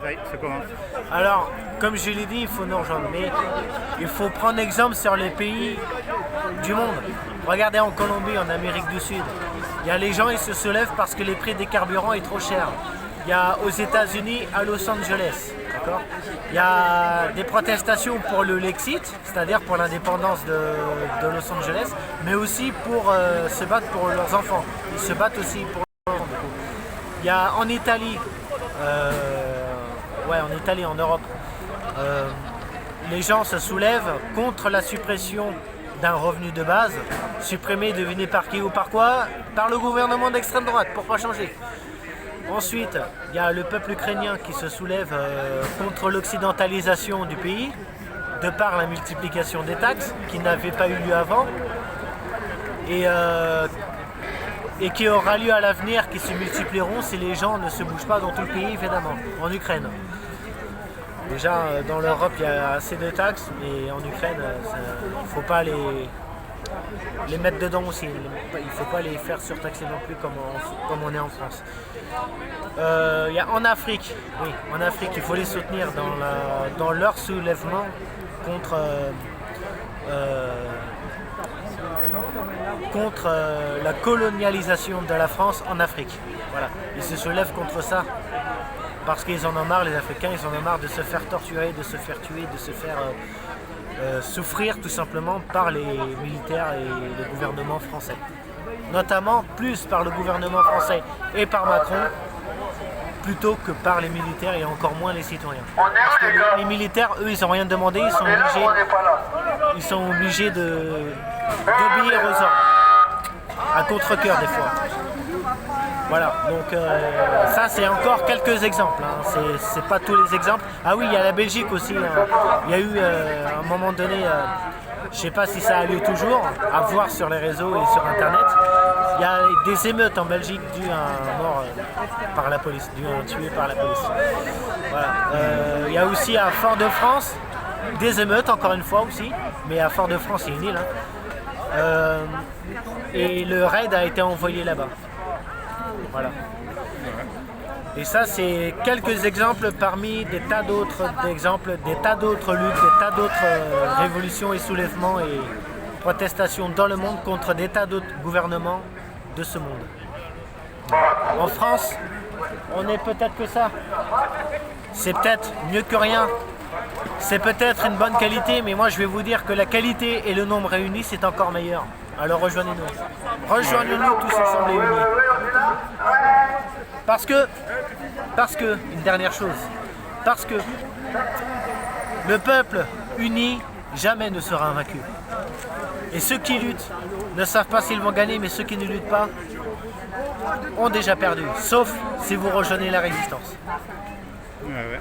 Oui, ça commence. Alors, comme je l'ai dit, il faut nous rejoindre, mais il faut prendre exemple sur les pays du monde. Regardez en Colombie, en Amérique du Sud, il y a les gens, ils se soulèvent parce que les prix des carburants est trop cher. Il y a aux États-Unis, à Los Angeles, d'accord. Il y a des protestations pour le Lexit, c'est-à-dire pour l'indépendance de Los Angeles, mais aussi pour se battre pour leurs enfants. Ils se battent aussi pour leurs enfants. Il y a en Italie, en Italie, en Europe, les gens se soulèvent contre la suppression d'un revenu de base, supprimé, devinez par qui ou par quoi? Par le gouvernement d'extrême droite. Pourquoi changer? Ensuite, il y a le peuple ukrainien qui se soulève contre l'occidentalisation du pays, de par la multiplication des taxes, qui n'avait pas eu lieu avant, et qui aura lieu à l'avenir, qui se multiplieront si les gens ne se bougent pas dans tout le pays, évidemment, en Ukraine. Déjà, dans l'Europe, il y a assez de taxes, mais en Ukraine, il ne faut pas les mettre dedans aussi. Il ne faut pas les faire surtaxer non plus comme on est en France. Il y a en Afrique, oui, en Afrique, il faut les soutenir dans leur soulèvement contre la colonialisation de la France en Afrique. Voilà, ils se soulèvent contre ça parce qu'ils en ont marre, les Africains, ils en ont marre de se faire torturer, de se faire tuer, de se faire souffrir tout simplement par les militaires et le gouvernement français. Notamment plus par le gouvernement français et par Macron plutôt que par les militaires et encore moins les citoyens. Parce que les militaires, eux, ils n'ont rien demandé, ils sont obligés d'obéir aux ordres, à contre-cœur des fois. Voilà, donc ça c'est encore quelques exemples, hein. C'est pas tous les exemples. Ah oui, il y a la Belgique aussi, hein. Il y a eu à un moment donné, je sais pas si ça a lieu toujours, à voir sur les réseaux et sur internet. Il y a des émeutes en Belgique dues à un mort par la police, dues à un tué par la police. Voilà. Il y a aussi à Fort-de-France des émeutes, encore une fois aussi, mais à Fort-de-France c'est une île, hein. Et le raid a été envoyé là-bas. Voilà. Et ça, c'est quelques exemples parmi des tas d'autres exemples, des tas d'autres luttes, des tas d'autres révolutions et soulèvements et protestations dans le monde contre des tas d'autres gouvernements de ce monde. En France, on est peut-être que ça. C'est peut-être mieux que rien. C'est peut-être une bonne qualité, mais moi je vais vous dire que la qualité et le nombre réunis, c'est encore meilleur. Alors rejoignez-nous. Rejoignez-nous tous ensemble et unis. Parce que, une dernière chose, parce que le peuple uni jamais ne sera invaincu. Et ceux qui luttent ne savent pas s'ils vont gagner, mais ceux qui ne luttent pas ont déjà perdu. Sauf si vous rejoignez la résistance. Ouais.